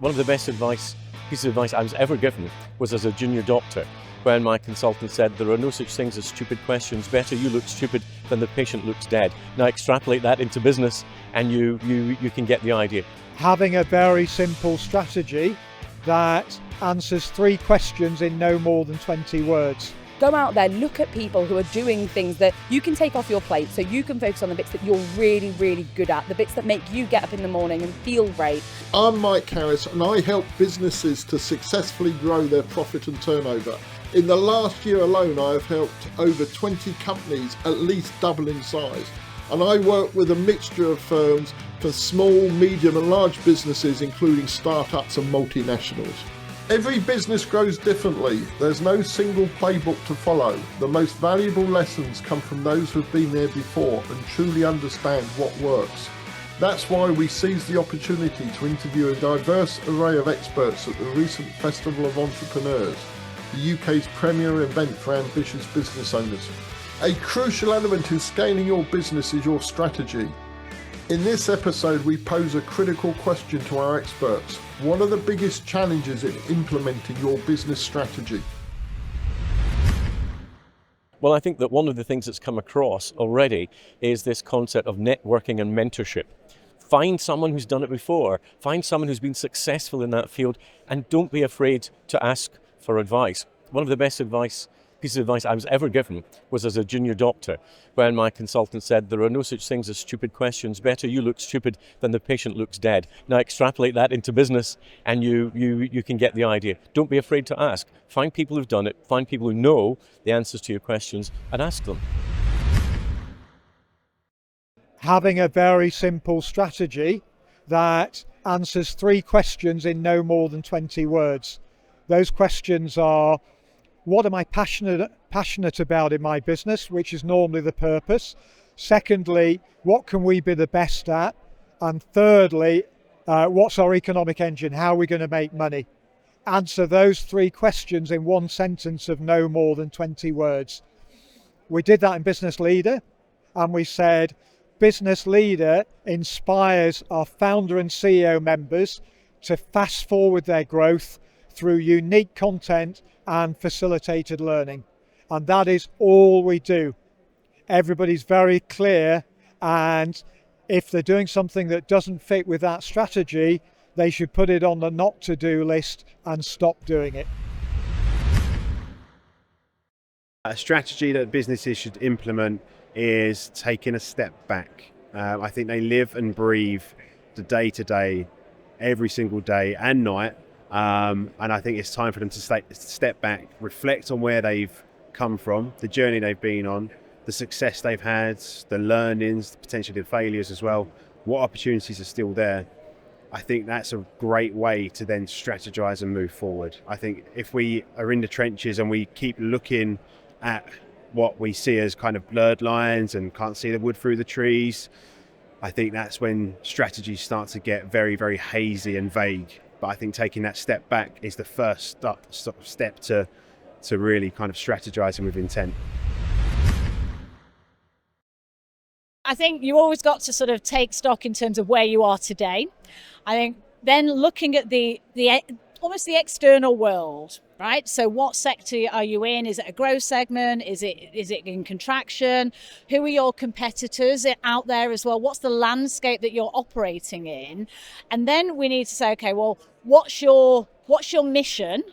One of the best pieces of advice I was ever given was as a junior doctor, when my consultant said, there are no such things as stupid questions. Better you look stupid than the patient looks dead. Now extrapolate that into business and you can get the idea. Having a very simple strategy that answers 3 questions in no more than 20 words. Go out there, look at people who are doing things that you can take off your plate so you can focus on the bits that you're really, really good at, the bits that make you get up in the morning and feel great. I'm Mike Harris and I help businesses to successfully grow their profit and turnover. In the last year alone, I have helped over 20 companies at least double in size. And I work with a mixture of firms for small, medium and large businesses, including startups and multinationals. Every business grows differently. There's no single playbook to follow. The most valuable lessons come from those who've been there before and truly understand what works. That's why we seized the opportunity to interview a diverse array of experts at the recent Festival of Entrepreneurs, the UK's premier event for ambitious business owners. A crucial element in scaling your business is your strategy. In this episode, we pose a critical question to our experts. What are the biggest challenges in implementing your business strategy? Well, I think that one of the things that's come across already is this concept of networking and mentorship. Find someone who's done it before, find someone who's been successful in that field, and don't be afraid to ask for advice. One of the best pieces of advice I was ever given was as a junior doctor, when my consultant said, there are no such things as stupid questions. Better you look stupid than the patient looks dead. Now extrapolate that into business and you can get the idea. Don't be afraid to ask. Find people who've done it, find people who know the answers to your questions and ask them. Having a very simple strategy that answers 3 questions in no more than 20 words. Those questions are, what am I passionate about in my business, which is normally the purpose? Secondly, what can we be the best at? And thirdly, what's our economic engine? How are we going to make money? Answer those 3 questions in 1 sentence of no more than 20 words. We did that in Business Leader, and we said, Business Leader inspires our founder and CEO members to fast forward their growth through unique content and facilitated learning. And that is all we do. Everybody's very clear, and if they're doing something that doesn't fit with that strategy, they should put it on the not to do list and stop doing it. A strategy that businesses should implement is taking a step back. I think they live and breathe the day to day, every single day and night. And I think it's time for them to step back, reflect on where they've come from, the journey they've been on, the success they've had, the learnings, potentially the failures as well, what opportunities are still there. I think that's a great way to then strategize and move forward. I think if we are in the trenches and we keep looking at what we see as kind of blurred lines and can't see the wood through the trees, I think that's when strategies start to get very, very hazy and vague. But I think taking that step back is the first step to really kind of strategizing with intent. I think you always got to sort of take stock in terms of where you are today. I think then looking at the almost the external world, right? So what sector are you in? Is it a growth segment? Is it in contraction? Who are your competitors out there as well? What's the landscape that you're operating in? And then we need to say, okay, well, what's your mission?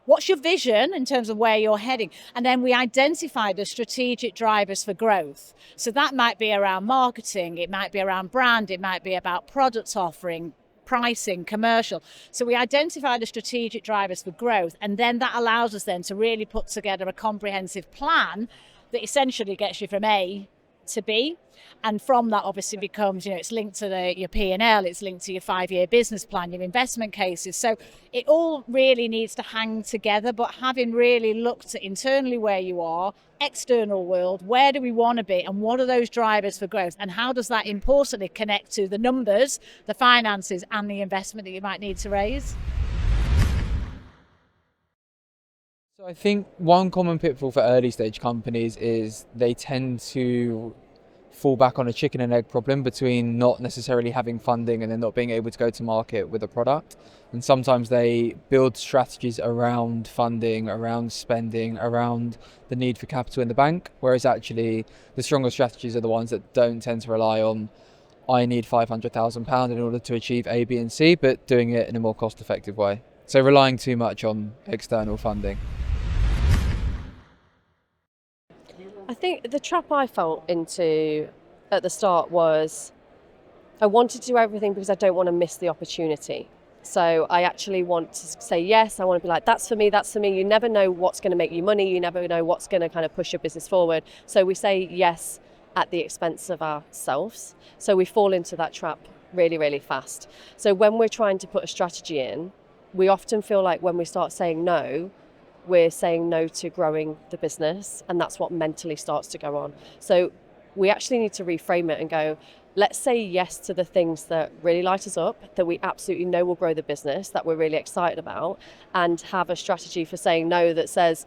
What's your vision in terms of where you're heading? And then we identify the strategic drivers for growth. So that might be around marketing, it might be around brand, it might be about product offering, pricing, commercial. So we identify the strategic drivers for growth, and then that allows us then to really put together a comprehensive plan that essentially gets you from A to B. And from that obviously becomes, it's linked to your P&L, it's linked to your 5-year business plan, your investment cases. So it all really needs to hang together, but having really looked at internally where you are, external world, where do we want to be and what are those drivers for growth, and how does that importantly connect to the numbers, the finances and the investment that you might need to raise? So I think one common pitfall for early stage companies is they tend to fall back on a chicken and egg problem between not necessarily having funding and then not being able to go to market with a product. And sometimes they build strategies around funding, around spending, around the need for capital in the bank, whereas actually the stronger strategies are the ones that don't tend to rely on, I need £500,000 in order to achieve A, B and C, but doing it in a more cost-effective way. So relying too much on external funding. I think the trap I fell into at the start was I wanted to do everything because I don't want to miss the opportunity. So I actually want to say yes. I want to be like, that's for me, that's for me. You never know what's going to make you money. You never know what's going to kind of push your business forward. So we say yes at the expense of ourselves. So we fall into that trap really, really fast. So when we're trying to put a strategy in, we often feel like when we start saying no, we're saying no to growing the business, and that's what mentally starts to go on. So we actually need to reframe it and go, let's say yes to the things that really light us up, that we absolutely know will grow the business, that we're really excited about, and have a strategy for saying no that says,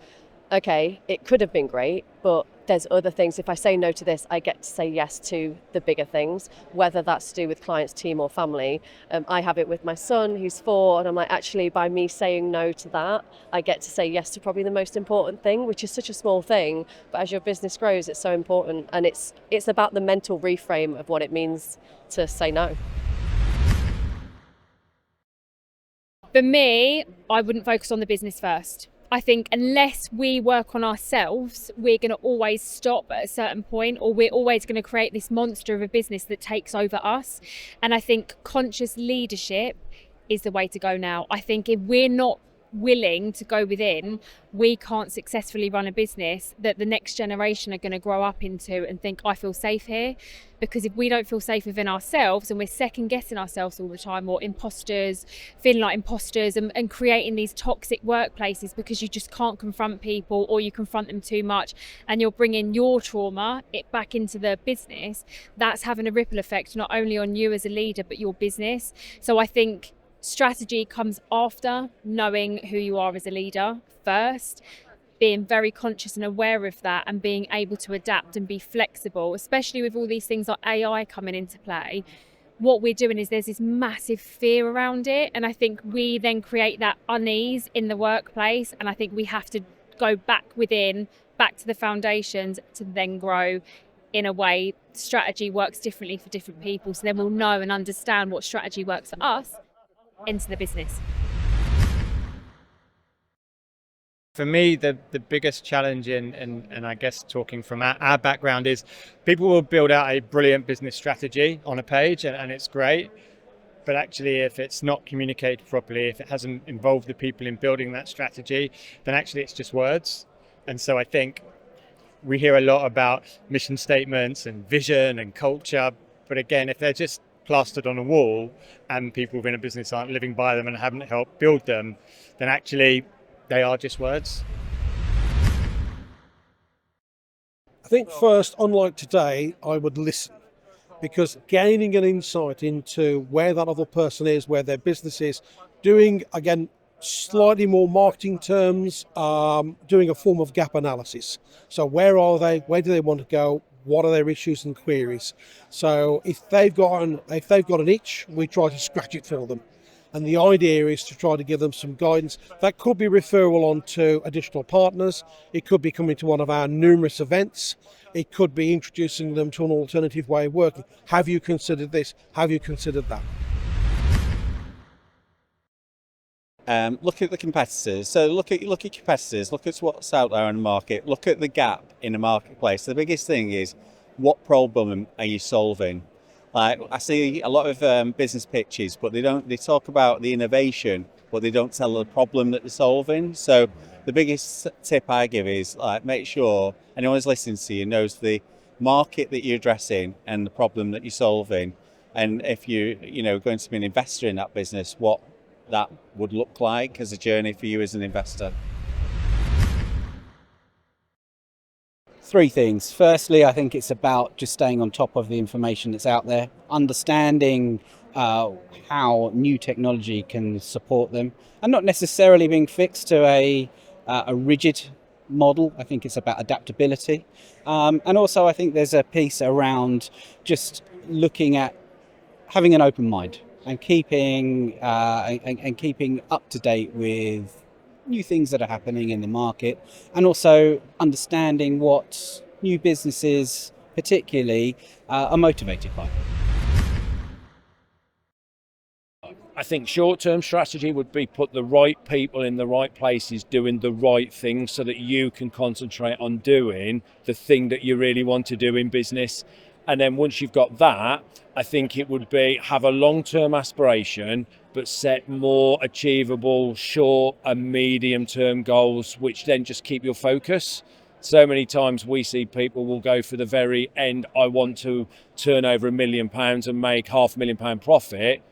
okay, it could have been great, but there's other things. If I say no to this, I get to say yes to the bigger things, whether that's to do with clients, team or family. I have it with my son who's 4, and I'm like, actually by me saying no to that, I get to say yes to probably the most important thing, which is such a small thing, but as your business grows, it's so important. And it's about the mental reframe of what it means to say no. For me, I wouldn't focus on the business first. I think unless we work on ourselves, we're going to always stop at a certain point, or we're always going to create this monster of a business that takes over us. And I think conscious leadership is the way to go now. I think if we're not willing to go within, we can't successfully run a business that the next generation are going to grow up into and think, I feel safe here. Because if we don't feel safe within ourselves and we're second guessing ourselves all the time, or imposters, feeling like imposters, and creating these toxic workplaces because you just can't confront people, or you confront them too much and you're bringing your trauma back into the business, that's having a ripple effect not only on you as a leader but your business. So I think strategy comes after knowing who you are as a leader first, being very conscious and aware of that, and being able to adapt and be flexible, especially with all these things like AI coming into play. What we're doing is there's this massive fear around it, and I think we then create that unease in the workplace, and I think we have to go back within, back to the foundations to then grow in a way. Strategy works differently for different people, so then we'll know and understand what strategy works for us into the business. For me, the biggest challenge and I guess talking from our background is people will build out a brilliant business strategy on a page and it's great, but actually if it's not communicated properly, if it hasn't involved the people in building that strategy, then actually it's just words. And so I think we hear a lot about mission statements and vision and culture, but again, if they're just plastered on a wall and people within a business aren't living by them and haven't helped build them, then actually they are just words. I think first, unlike today, I would listen, because gaining an insight into where that other person is, where their business is, doing, again, slightly more marketing terms, doing a form of gap analysis. So where are they? Where do they want to go? What are their issues and queries? So if they've got an itch, we try to scratch it for them. And the idea is to try to give them some guidance. That could be referral on to additional partners. It could be coming to one of our numerous events. It could be introducing them to an alternative way of working. Have you considered this? Have you considered that? Look at the competitors. So look at competitors. Look at what's out there in the market. Look at the gap in the marketplace. The biggest thing is, what problem are you solving? Like, I see a lot of business pitches, but they talk about the innovation, but they don't tell the problem that they're solving. So the biggest tip I give is, like, make sure anyone who's listening to you knows the market that you're addressing and the problem that you're solving. And if you're going to be an investor in that business, what that would look like as a journey for you as an investor. 3 things. Firstly, I think it's about just staying on top of the information that's out there, understanding how new technology can support them, and not necessarily being fixed to a rigid model. I think it's about adaptability. And also I think there's a piece around just looking at having an open mind and keeping up to date with new things that are happening in the market, and also understanding what new businesses particularly are motivated by. I think short-term strategy would be put the right people in the right places doing the right thing so that you can concentrate on doing the thing that you really want to do in business. And then once you've got that, I think it would be have a long-term aspiration, but set more achievable short and medium-term goals, which then just keep your focus. So many times we see people will go for the very end, I want to turn over £1 million and make £500,000 profit,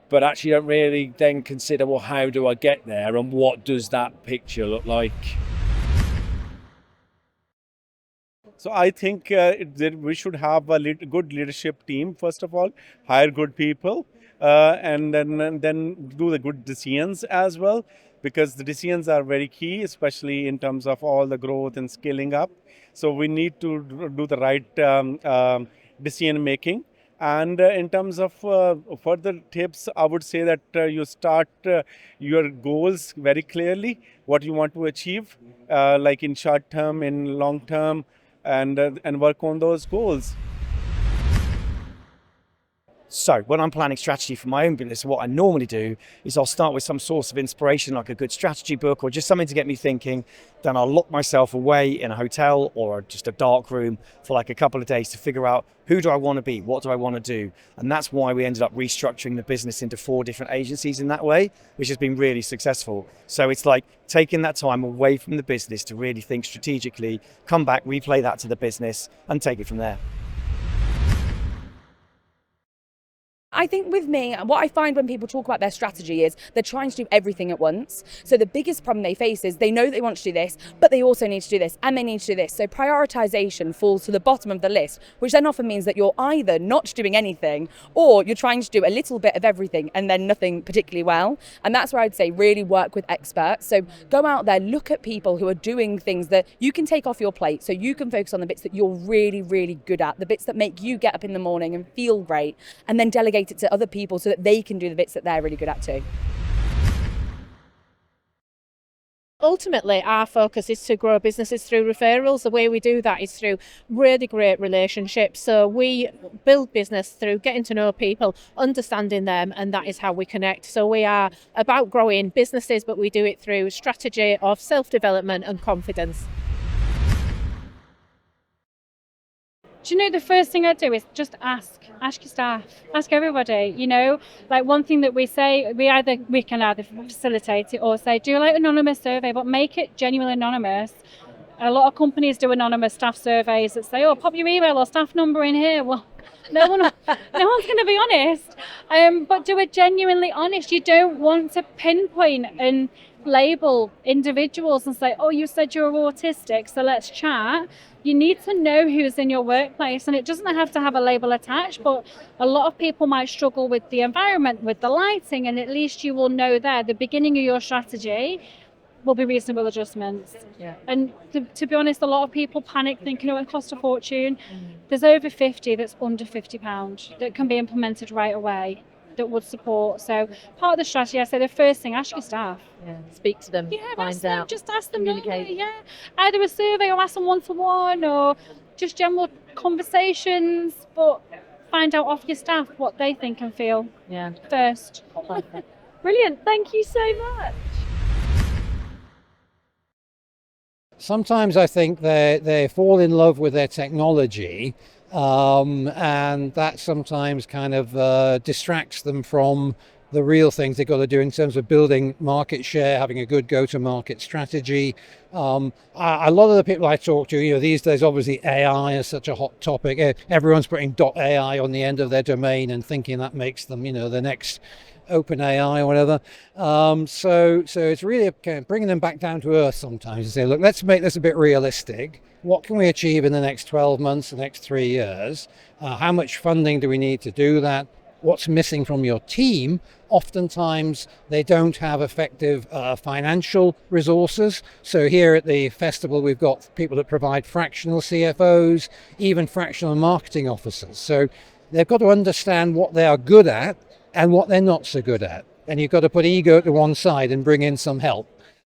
but actually don't really then consider, well, how do I get there and what does that picture look like? So I think that we should have a good leadership team, first of all, hire good people, and then do the good decisions as well, because the decisions are very key, especially in terms of all the growth and scaling up. So we need to do the right decision making. And in terms of further tips, I would say that you start your goals very clearly, what you want to achieve, like in short term, in long term, and work on those goals. So when I'm planning strategy for my own business, what I normally do is I'll start with some source of inspiration, like a good strategy book or just something to get me thinking. Then I'll lock myself away in a hotel or just a dark room for like a couple of days to figure out who do I want to be, what do I want to do. And that's why we ended up restructuring the business into 4 different agencies in that way, which has been really successful. So it's like taking that time away from the business to really think strategically, come back, replay that to the business and take it from there. I think with me, what I find when people talk about their strategy is they're trying to do everything at once. So the biggest problem they face is they know they want to do this, but they also need to do this and they need to do this. So prioritization falls to the bottom of the list, which then often means that you're either not doing anything or you're trying to do a little bit of everything and then nothing particularly well. And that's where I'd say really work with experts. So go out there, look at people who are doing things that you can take off your plate so you can focus on the bits that you're really, really good at, the bits that make you get up in the morning and feel great, and then delegate it to other people so that they can do the bits that they're really good at too. Ultimately, our focus is to grow businesses through referrals. The way we do that is through really great relationships. So we build business through getting to know people, understanding them, and that is how we connect. So we are about growing businesses, but we do it through strategy of self-development and confidence. Do you know, the first thing I do is just ask your staff, ask everybody. You know, like one thing that we say, we can either facilitate it or say, do like an anonymous survey, but make it genuinely anonymous. A lot of companies do anonymous staff surveys that say, oh, pop your email or staff number in here. Well, no one's going to be honest. But do it genuinely honest. You don't want to pinpoint and label individuals and say, oh, you said you're autistic, so let's chat. You need to know who's in your workplace, and it doesn't have to have a label attached, but a lot of people might struggle with the environment, with the lighting, and at least you will know there, the beginning of your strategy will be reasonable adjustments. Yeah. And to be honest, a lot of people panic thinking, oh, it costs a fortune. There's over 50 that's under £50 that can be implemented right away, that would support. So part of the strategy, I say the first thing, ask your staff. Yeah, speak to them, find out. Just ask them, communicate. Yeah. Either a survey or ask them one-to-one or just general conversations, but find out off your staff what they think and feel first. Brilliant, thank you so much. Sometimes I think they fall in love with their technology, and that sometimes kind of distracts them from the real things they've got to do in terms of building market share, having a good go-to-market strategy. A lot of the people I talk to, these days, obviously AI is such a hot topic. Everyone's putting .ai on the end of their domain and thinking that makes them, the next OpenAI or whatever. So it's really kind of bringing them back down to earth sometimes and say, look, let's make this a bit realistic. What can we achieve in the next 12 months, the next 3 years? How much funding do we need to do that? What's missing from your team? Oftentimes they don't have effective financial resources. So here at the festival we've got people that provide fractional CFOs, even fractional marketing officers. So they've got to understand what they are good at and what they're not so good at. And you've got to put ego to one side and bring in some help.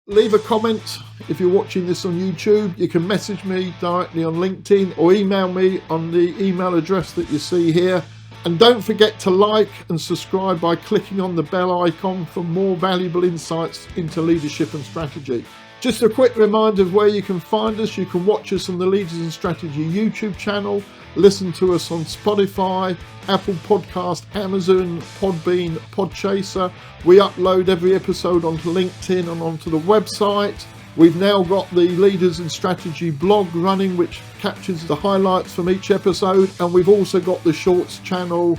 Leave a comment if you're watching this on YouTube. You can message me directly on LinkedIn or email me on the email address that you see here. And don't forget to like and subscribe by clicking on the bell icon for more valuable insights into leadership and strategy. Just a quick reminder of where you can find us. You can watch us on the Leaders in Strategy YouTube channel, listen to us on Spotify, Apple Podcast, Amazon, Podbean, Podchaser. We upload every episode onto LinkedIn and onto the website. We've now got the Leaders in Strategy blog running, which captures the highlights from each episode. And we've also got the Shorts channel,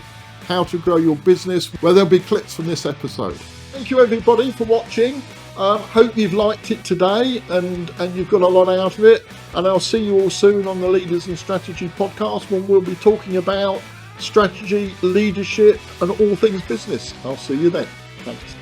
How to Grow Your Business, where there'll be clips from this episode. Thank you everybody for watching. Hope you've liked it today and you've got a lot out of it. And I'll see you all soon on the Leaders in Strategy podcast, when we'll be talking about strategy, leadership and all things business. I'll see you then. Thanks.